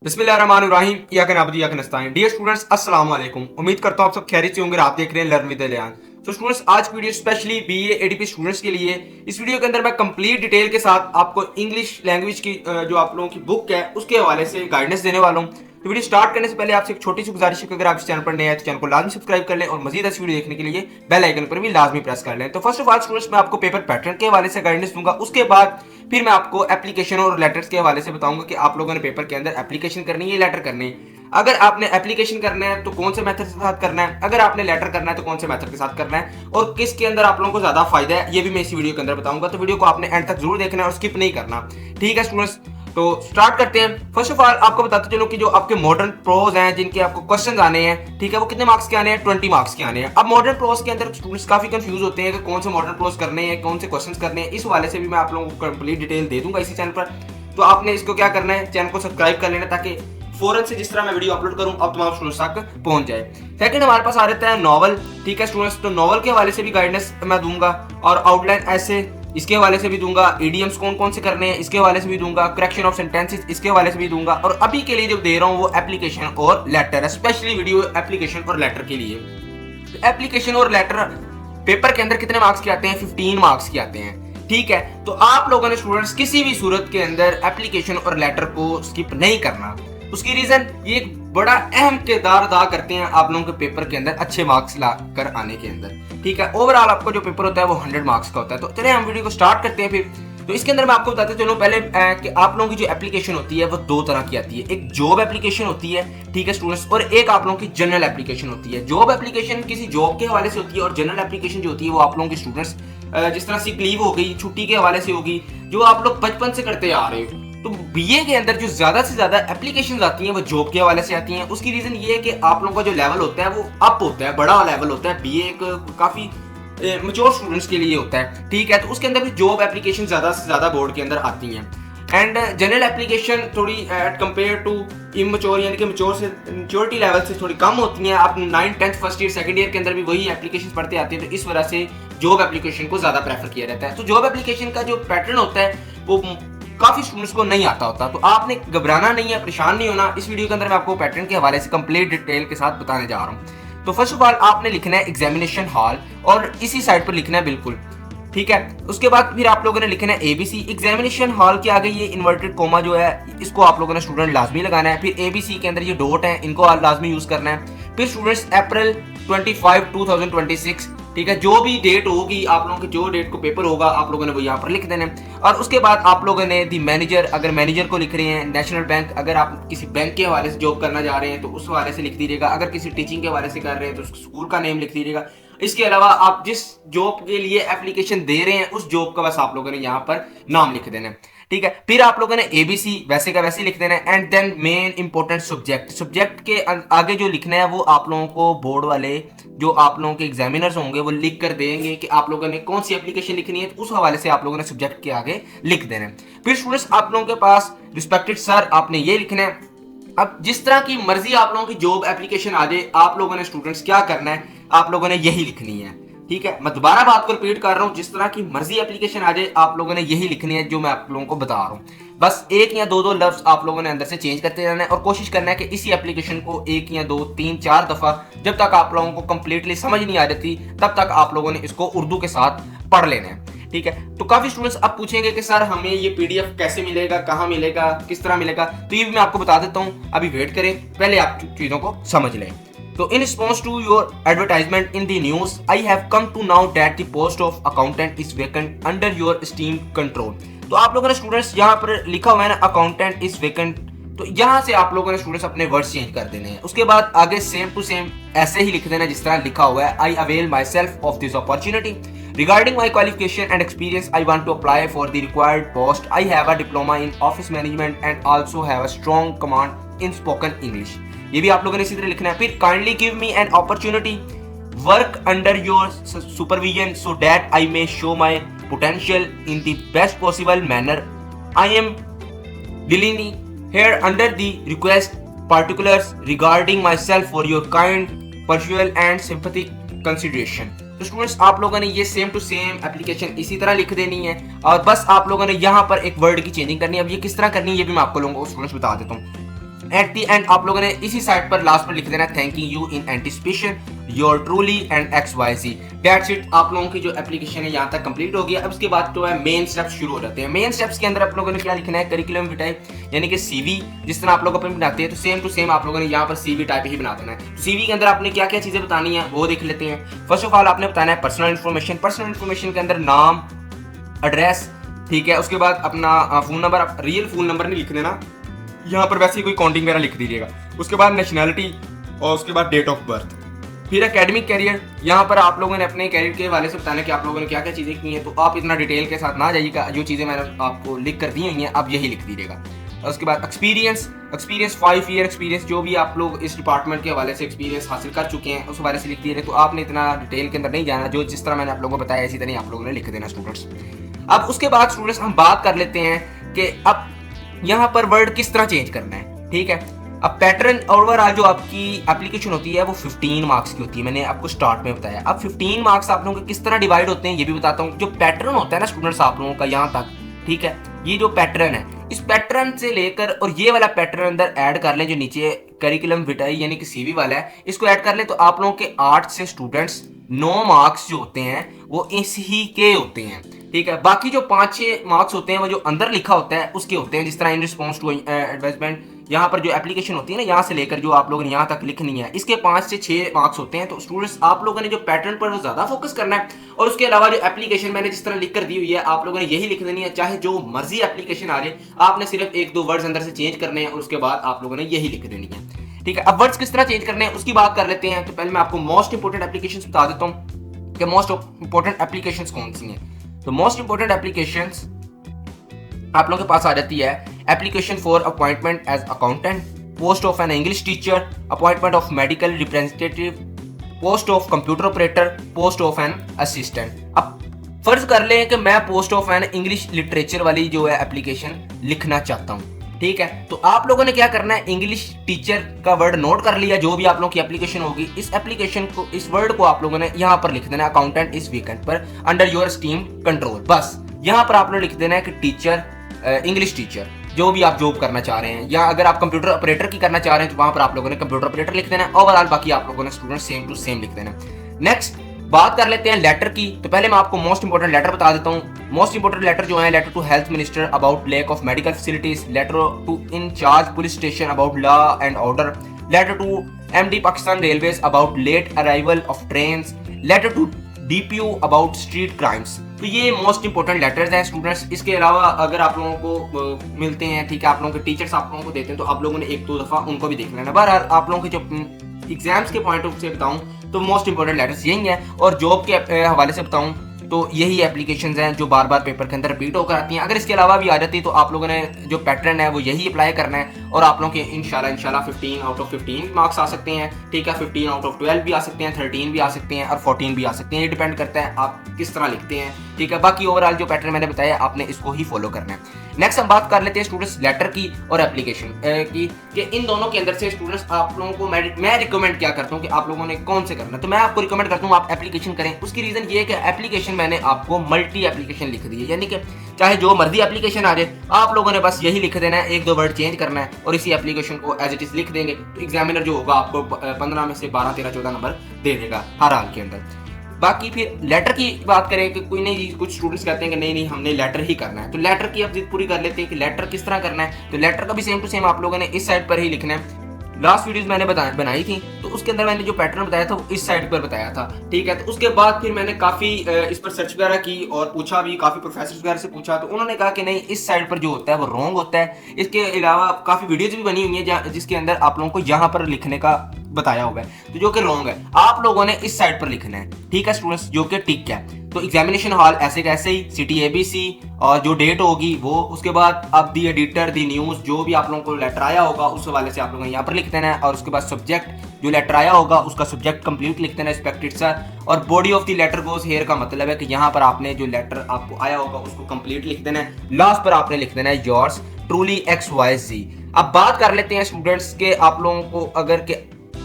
बिस्मिल्लाहिर्रहमानिर्रहीम या नबदी या नस्ताइन। डियर स्टूडेंट्स, अस्सलाम वालेकुम। उम्मीद करता हूँ आप सब खैरियत से होंगे। आप देख रहे हैं लर्न विद लियान। तो स्टूडेंट्स, आज की video specially BA ADP students के लिए। इस वीडियो के अंदर मैं कंप्लीट डिटेल के साथ आपको इंग्लिश लैंग्वेज की जो आप लोगों की बुक है उसके हवाले से गाइडेंस देने वाला हूँ। तो वीडियो स्टार्ट करने से पहले आपसे एक छोटी सी गुजारिश है कि अगर आप इस चैनल पर नए हैं तो चैनल को लाजमी सब्सक्राइब कर लें और मजीद ऐसी वीडियो देखने के लिए बेल आइकन पर भी लाजमी प्रेस कर लें। तो फर्स्ट ऑफ ऑल स्टूडेंट्स, मैं आपको पेपर पैटर्न के हवाले से गाइडेंस दूंगा। उसके बाद फिर मैं आपको एप्लीकेशन और लेटर्स के हवाले से बताऊंगा कि आप लोगों ने पेपर के अंदर एप्लीकेशन करनी है, लेटर करनी है। अगर आपने एप्लीकेशन करना है तो कौन से मेथड के साथ करना है, अगर आपने लेटर करना है तो कौन से मेथड के साथ करना है, और किसके अंदर आप लोगों को ज्यादा फायदा है, ये भी मैं इसी वीडियो के अंदर बताऊंगा। तो वीडियो को आपने एंड तक जरूर देखना है और स्किप नहीं करना। ठीक है स्टूडेंट्स, तो स्टार्ट करते हैं। फर्स्ट ऑफ ऑल आपको बताते चलो कि जो आपके मॉडर्न प्रोज हैं जिनके आपको क्वेश्चंस आने हैं, ठीक है, वो कितने मार्क्स के आने हैं? 20 मार्क्स के आने हैं। अब मॉडर्न प्रोज के अंदर स्टूडेंट्स काफी कंफ्यूज होते हैं कि कौन से मॉडर्न प्रोज करने हैं, कौन से क्वेश्चंस करने हैं। इस हवाले से भी मैं आप लोगों को कंप्लीट डिटेल दे दूंगा इसी चैनल पर। तो आपने इसको क्या करना है, चैनल को सब्सक्राइब कर लेना ताकि फौरन से जिस तरह मैं वीडियो अपलोड करूं अब तमाम स्टूडेंट्स तक पहुंच जाए। सेकंड हमारे पास आ रहता है नॉवल। ठीक है स्टूडेंट्स, तो नॉवल के हवाले से भी गाइडेंस मैं दूंगा और आउटलाइन ऐसे इसके हवाले से भी दूंगा। इडियम्स कौन कौन से करने हैं इसके हवाले से भी दूंगा। करेक्शन ऑफ सेंटेंसेस इसके हवाले से भी दूंगा। और अभी के लिए जो दे रहा हूं वो एप्लीकेशन और लेटर है, स्पेशली वीडियो एप्लीकेशन और लेटर के लिए। एप्लीकेशन और लेटर पेपर के अंदर कितने मार्क्स के आते हैं? 15 मार्क्स के आते हैं। ठीक है, तो आप लोगों ने स्टूडेंट्स किसी भी सूरत के अंदर एप्लीकेशन और लेटर को स्किप नहीं करना। उसकी रीजन ये एक बड़ा अहम किरदार अदा करते हैं आप लोगों के पेपर के अंदर अच्छे मार्क्स ला कर आने के अंदर। ठीक है, ओवरऑल आपका जो पेपर होता है वो 100 मार्क्स का होता है। तो चलिए हम वीडियो को स्टार्ट करते हैं फिर। तो इसके अंदर मैं आपको बताते चलो पहले कि आप लोगों की जो एप्लीकेशन होती है वो दो तरह की आती है। एक जॉब एप्लीकेशन होती है, ठीक है स्टूडेंट्स, और एक आप लोगों की जनरल एप्लीकेशन होती है। जॉब एप्लीकेशन किसी जॉब के हवाले से होती है और जनरल एप्लीकेशन जो होती है वो आप लोगों की स्टूडेंट्स जिस तरह सिक लीव हो गई, छुट्टी के हवाले से होगी, जो आप लोग बचपन से करते आ रहे हो। तो बीए के अंदर जो ज्यादा से ज्यादा एप्लीकेशन आती हैं वो जॉब के हवाले से आती हैं। उसकी रीजन ये है कि आप लोगों का जो लेवल होता है वो अप होता है, बड़ा लेवल होता है। बीए एक काफी मैच्योर स्टूडेंट्स के लिए होता है। ठीक है, तो उसके अंदर भी जॉब एप्लीकेशन ज्यादा से ज्यादा बोर्ड के अंदर आती हैं। एंड जनरल एप्लीकेशन थोड़ी एट कंपेयर टू इमेच्योर यानी कि मैच्योरिटी लेवल से थोड़ी कम होती हैं। आप 9th 10th first year second year के अंदर भी वही एप्लीकेशन पढ़ते आते हैं, तो इस वजह से जॉब एप्लीकेशन को ज्यादा प्रेफर किया जाता है। तो जॉब एप्लीकेशन का जो पैटर्न होता है वो काफी स्टूडेंट्स को नहीं आता होता। तो आपने घबराना नहीं है, परेशान नहीं होना। इस वीडियो के अंदर मैं आपको पैटर्न के हवाले से कंप्लीट डिटेल के साथ बताने जा रहा हूँ। तो फर्स्ट ऑफ ऑल आपने लिखना है एग्जामिनेशन हॉल और इसी साइड पर लिखना है बिल्कुल। ठीक है, उसके बाद फिर आप लोगों ने लिखना है एबीसी। एग्जामिनेशन हॉल के आगे ये इन्वर्टेड कोमा जो है इसको आप लोगों ने स्टूडेंट लाजमी लगाना है। फिर एबीसी के अंदर ये डॉट है, इनको लाजमी यूज करना है। फिर स्टूडेंट्स अप्रैल 25 2026, ठीक है, जो भी डेट होगी आप लोगों की, जो डेट को पेपर होगा आप लोगों ने वो यहाँ पर लिख देना है। और उसके बाद आप लोगों ने दी मैनेजर, अगर मैनेजर को लिख रहे हैं, नेशनल बैंक, अगर आप किसी बैंक के हवाले से जॉब करना जा रहे हैं तो उस हवाले से लिख दीजिएगा। अगर किसी टीचिंग के हवाले से कर रहे हैं तो स्कूल का नेम लिख दीजिएगा। इसके अलावा आप जिस जॉब के लिए एप्लीकेशन दे रहे हैं उस जॉब का बस आप लोगों ने यहाँ पर नाम लिख देना है। ठीक है, फिर आप लोगों ने एबीसी वैसे का वैसे लिख देना है। And then main important subject, subject के आगे जो लिखना है वो आप लोगों को बोर्ड वाले जो आप लोगों के एग्जामिनर्स होंगे वो लिख कर देंगे कि आप लोगों ने कौन सी एप्लीकेशन लिखनी है। तो उस हवाले से आप लोगों ने सब्जेक्ट के आगे लिख देना है। फिर स्टूडेंट्स आप लोगों के पास रिस्पेक्टेड सर आपने ये लिखना है। अब जिस तरह की मर्जी आप लोगों की जॉब एप्लीकेशन आ जाए, आप लोगों ने स्टूडेंट्स क्या करना है, आप लोगों ने यही लिखनी है। ठीक है, मैं दोबारा बात को रिपीट कर रहा हूं, जिस तरह की मर्जी एप्लीकेशन आ जाए आप लोगों ने यही लिखनी है जो मैं आप लोगों को बता रहा हूं। बस एक या दो लफ्ज आप लोगों ने अंदर से चेंज करते रहना है और कोशिश करना है कि इसी एप्लीकेशन को एक या दो तीन चार दफा, जब तक आप लोगों को कंप्लीटली समझ नहीं आ जाती तब तक आप लोगों ने इसको उर्दू के साथ पढ़ लेना है। ठीक है, तो काफी स्टूडेंट्स अब पूछेंगे कि सर हमें ये पीडीएफ कैसे मिलेगा, कहाँ मिलेगा, किस तरह मिलेगा। तो ये भी मैं आपको बता देता हूँ, अभी वेट करें, पहले आप चीजों को समझ लें। So in response to your advertisement in the news, I have come to know that the post of accountant is vacant under your esteemed control. तो आप लोगों ने स्टूडेंट्स यहाँ पर लिखा हुआ है ना अकाउंटेंट इज वेकेंट, तो यहाँ से आप लोगों ने स्टूडेंट्स अपने वर्ड्स चेंज कर देने हैं। उसके बाद आगे सेम टू सेम ऐसे ही लिख देना जिस तरह लिखा हुआ है। I avail myself of this opportunity. Regarding my qualification and experience, I want to apply for the required post. I have a diploma in office management and also have a strong command in spoken English. ये भी आप लोगों ने इसी तरह लिखना है। फिर kindly give me an opportunity work under your supervision so that I may show my potential in the best possible manner. I am delineating here under the request particulars regarding my self for your kind perusal and sympathetic consideration. तो students आप लोगों ने ये same to same application इसी तरह लिख देनी है और बस आप लोगों ने यहाँ पर एक वर्ड की चेंजिंग करनी है। अब ये किस तरह करनी है ये भी मैं आपको लोगों को स्टूडेंट्स बता देता हूँ। एट द एंड आप लोगों ने इसी साइड पर लास्ट पर लिख देना thanking you in anticipation your truly and XYZ। That's it. आप लोगों की जो एप्लीकेशन है यहाँ तक कंप्लीट हो गया। अब इसके बाद जो है मेन स्टेप्स शुरू हो जाते हैं। मेन स्टेप्स के अंदर आप लोगों ने क्या लिखना है, करिकुलम विटाए यानी कि CV जिस तरह आप लोग अपने बनाते हैं तो सेम टू सेम आप लोगों ने यहाँ पर CV टाइप ही बना देना है। तो CV के अंदर आपने क्या क्या चीजें बतानी है वो देख लेते हैं। फर्स्ट ऑफ ऑल आपने बताना है पर्सनल इन्फॉर्मेशन। पर्सनल इन्फॉर्मेशन के अंदर नाम, एड्रेस, ठीक है, उसके बाद अपना phone number, real phone number नहीं लिख देना यहाँ पर, वैसे ही कोई काउंटिंग वगैरह लिख दीजिएगा। उसके बाद नेशनैलिटी और उसके बाद डेट ऑफ बर्थ। फिर एकेडमिक कैरियर, यहाँ पर आप लोगों ने अपने कैरियर के हवाले से बताना है कि आप लोगों ने क्या क्या चीज़ें की हैं। तो आप इतना डिटेल के साथ ना जाइएगा, जो चीज़ें मैंने आपको लिख कर दी हुई हैं आप यही लिख दीजिएगा। और उसके बाद एक्सपीरियंस 5 ईयर एक्सपीरियंस, जो भी आप लोग इस डिपार्टमेंट के हवाले से एक्सपीरियंस हासिल कर चुके हैं उस हवाले से लिख दीजिएगा। तो आपने इतना डिटेल के अंदर नहीं जाना, जो जिस तरह मैंने आप लोगों को बताया इसी तरह आप लोगों ने लिख देना स्टूडेंट्स। अब उसके बाद स्टूडेंट्स हम बात कर लेते हैं कि अब यहाँ पर वर्ड किस तरह चेंज करना है, ठीक है। अब पैटर्न ओवरऑल जो आपकी एप्लीकेशन होती है वो 15 मार्क्स की होती है, मैंने आपको स्टार्ट में बताया। अब 15 मार्क्स आप लोगों के किस तरह डिवाइड होते हैं ये भी बताता हूँ। जो पैटर्न होता है ना स्टूडेंट्स आप लोगों का यहाँ तक, ठीक है, ये जो पैटर्न है इस पैटर्न से लेकर और ये वाला पैटर्न अंदर ऐड कर लें, जो नीचे करिकुलम विटाई यानी कि CV वाला है इसको ऐड कर लें, तो आप लोगों के 8 से स्टूडेंट्स 9 मार्क्स जो होते हैं वो इस ही के होते हैं, ठीक है। बाकी जो 5-6 मार्क्स होते हैं वो जो अंदर लिखा होता है उसके होते हैं, जिस तरह इन रिस्पॉन्स टू एडवर्टाइजमेंट यहाँ पर जो एप्लीकेशन होती है ना यहाँ से लेकर जो आप लोगों ने यहाँ तक लिखनी है, इसके 5 से 6 मार्क्स होते हैं। तो स्टूडेंट्स आप लोगों ने जो पैटर्न पर वो ज्यादा फोकस करना है, और उसके अलावा जो एप्लीकेशन मैंने जिस तरह लिख कर दी हुई है आप लोगों ने यही लिख देनी है, चाहे जो मर्जी एप्लीकेशन आ जाए, आपने सिर्फ 1-2 वर्ड्स अंदर से चेंज करने हैं और उसके बाद आप लोगों ने यही लिख देनी है, ठीक है। अब वर्ड्स किस तरह चेंज करने हैं उसकी बात कर लेते हैं। तो पहले मैं आपको मोस्ट इंपोर्टेंट एप्लीकेशन बता देता हूँ कि मोस्ट इंपोर्टेंट एप्लीकेशन कौन सी हैं। तो मोस्ट इंपोर्टेंट एप्लीकेशन आप लोगों के पास आ जाती है application for appointment as accountant, post of an English teacher, appointment of medical representative, post of computer operator, post of an assistant. अब फर्ज कर लें कि मैं post of an English literature वाली जो है एप्लीकेशन लिखना चाहता हूँ, ठीक है। तो आप लोगों ने क्या करना है, इंग्लिश टीचर का वर्ड नोट कर लिया, जो भी आप लोगों की एप्लीकेशन होगी इस एप्लीकेशन को, इस वर्ड को आप लोगों ने यहाँ पर लिख देना, अकाउंटेंट इस वीकेंड पर अंडर योर स्टीम कंट्रोल। बस यहाँ पर आप लोग लिख देना है कि टीचर, इंग्लिश टीचर, जो भी आप जॉब करना चाह रहे हैं, या अगर आप कंप्यूटर ऑपरेटर की करना चाह रहे हैं तो वहां पर आप लोगों ने कंप्यूटर ऑपरेटर लिख देना है। ओवरऑल बाकी आप लोगों ने स्टूडेंट सेम टू सेम लिख देना। नेक्स्ट बात कर लेते हैं लेटर की। तो पहले मैं आपको मोस्ट इंपोर्टेंट लेटर बता देता हूँ। मोस्ट इंपोर्टेंट लेटर जो है, letter to health minister about lack of medical facilities, letter to incharge police station about law and order, letter to MD Pakistan railways about late arrival of trains, letter to DPO about street crimes. तो ये most important letters हैं students. इसके अलावा अगर आप लोगों को मिलते हैं, ठीक है, आप लोगों के टीचर्स आप लोगों को देते हैं तो आप लोगों ने 1-2 दफा उनको भी देख लेना। बहरहाल आप लोगों के जो एग्जाम्स के पॉइंट ऑफ से बताऊं तो मोस्ट इंपोर्टेंट लेटर्स यही हैं, और जॉब के हवाले से बताऊं तो यही एप्लीकेशंस हैं जो बार बार पेपर के अंदर रिपीट होकर आती हैं। अगर इसके अलावा भी आ जाती है तो आप लोगों ने जो पैटर्न है वो यही अप्लाई करना है, और आप लोगों के इंशाल्लाह 15 आउट ऑफ 15 मार्क्स आ सकते हैं, ठीक है। 15 आउट ऑफ 12 भी आ सकते हैं, 13 भी आ सकते हैं और 14 भी आ सकते हैं। ये डिपेंड करता है आप किस तरह लिखते हैं, ठीक है। बाकी ओवरऑल जो पैटर्न मैंने बताया आपने इसको ही फॉलो करना है। नेक्स्ट हम बात कर लेते हैं स्टूडेंट्स लेटर की और एप्लीकेशन की, कि इन दोनों के अंदर से स्टूडेंट्स आप लोगों को मैं रिकमेंड क्या करता हूँ कि आप लोगों ने कौन से करना है। तो मैं आपको रिकमेंड करता हूँ आप एप्लीकेशन करें। उसकी रीजन ये है कि एप्लीकेशन मैंने आपको मल्टी एप्लीकेशन लिख दी है, यानी कि चाहे जो मर्जी एप्लीकेशन आ जाए आप लोगों ने बस यही लिख देना है, 1-2 वर्ड चेंज करना है और इसी एप्लीकेशन को एज इट इज लिख देंगे। तो एग्जामिनर जो होगा आपको 15 में से 12, 13, 14 नंबर दे देगा हर हाल के अंदर। बाकी फिर लेटर की बात करें कि कोई नहीं, कुछ स्टूडेंट्स कहते हैं कि नहीं हमने लेटर ही करना है, तो लेटर की अब जिद पूरी कर लेते हैं कि लेटर किस तरह करना है। तो लेटर का भी सेम टू सेम आप लोगों ने इस साइड पर ही लिखना है। लास्ट वीडियोस मैंने बनाई थी तो उसके अंदर मैंने जो पैटर्न बताया था वो इस साइड पर बताया था, ठीक है। तो उसके बाद फिर मैंने काफ़ी इस पर सर्च वगैरह की और पूछा भी, काफ़ी प्रोफेसर वगैरह से पूछा, तो उन्होंने कहा कि नहीं इस साइड पर जो होता है वो रॉन्ग होता है। इसके अलावा काफ़ी वीडियोज भी बनी हुई है जिसके अंदर आप लोगों को यहाँ पर लिखने का बताया हुआ है, तो जो कि रॉन्ग है। आप लोगों ने इस साइड पर लिखना है, ठीक है स्टूडेंट्स, जो कि ठीक है। तो एग्जामिनेशन हॉल ऐसे कैसे ही सिटी ABC और जो डेट होगी वो, उसके बाद अब दी एडिटर दी न्यूज़, जो भी आप लोगों को लेटर आया होगा उस हवाले से आप लोगों ने यहाँ पर लिख देना है। और उसके बाद सब्जेक्ट जो लेटर आया होगा उसका सब्जेक्ट कंप्लीट लिख देना, रिस्पेक्टेड सर। और body of the letter goes here का मतलब है कि यहाँ पर आपने जो लेटर आपको आया होगा उसको कंप्लीट लिख देना है। लास्ट पर आपने लिख देना है योर्स ट्रूली XYZ। अब बात कर लेते हैं स्टूडेंट्स के आप लोगों को अगर के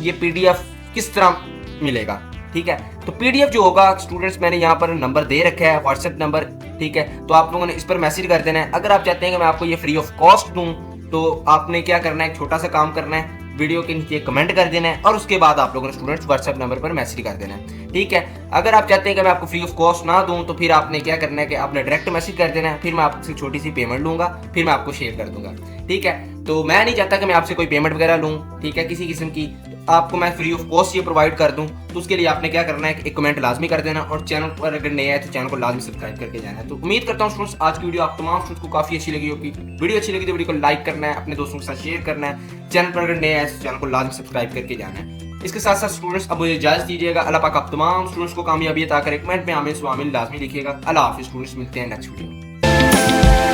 ये PDF किस तरह मिलेगा, ठीक है। तो PDF जो होगा स्टूडेंट्स मैंने यहाँ पर नंबर दे रखा है, WhatsApp नंबर, ठीक है। तो आप लोगों ने इस पर मैसेज कर देना है। अगर आप चाहते हैं कि मैं आपको ये फ्री ऑफ कॉस्ट दूं तो आपने क्या करना है, एक छोटा सा काम करना है, वीडियो के नीचे कमेंट कर देना है और उसके बाद आप लोगों ने स्टूडेंट्स व्हाट्सएप नंबर पर मैसेज कर देना है, ठीक है। अगर आप चाहते हैं कि मैं आपको फ्री ऑफ कॉस्ट ना दूं तो फिर आपने क्या करना है कि आपने डायरेक्ट मैसेज कर देना है, फिर मैं आपसे छोटी सी पेमेंट लूंगा, फिर मैं आपको शेयर कर दूंगा, ठीक है। तो मैं नहीं चाहता कि मैं आपसे कोई पेमेंट वगैरह लूँ, ठीक है, किसी किस्म की। आपको मैं फ्री ऑफ कॉस्ट ये प्रोवाइड कर दूं, तो उसके लिए आपने क्या करना है, एक कमेंट लाजमी कर देना और चैनल पर अगर नए आए तो चैनल को लाजमी सब्सक्राइब करके जाना है। तो उम्मीद करता हूँ स्टूडेंट्स आज की वीडियो आप तमाम स्टूडेंट्स को काफी अच्छी लगी होगी। वीडियो अच्छी लगी तो वीडियो को लाइक करना है, अपने दोस्तों के साथ शेयर करना है, चैनल पर अगर नए आए तो चैनल को लाजमी सब्सक्राइब करके जाना है। इसके साथ साथ स्टूडेंट्स अब मुझे इजाजत दीजिएगा। अल्लाह पाक आप तमाम स्टूडेंट्स को कामयाबी अता करे। कमेंट में आमीन स्वामीन लाजमी लिखिएगा। अल्लाह हाफिज़ स्टूडेंट्स, मिलते हैं नेक्स्ट वीडियो में।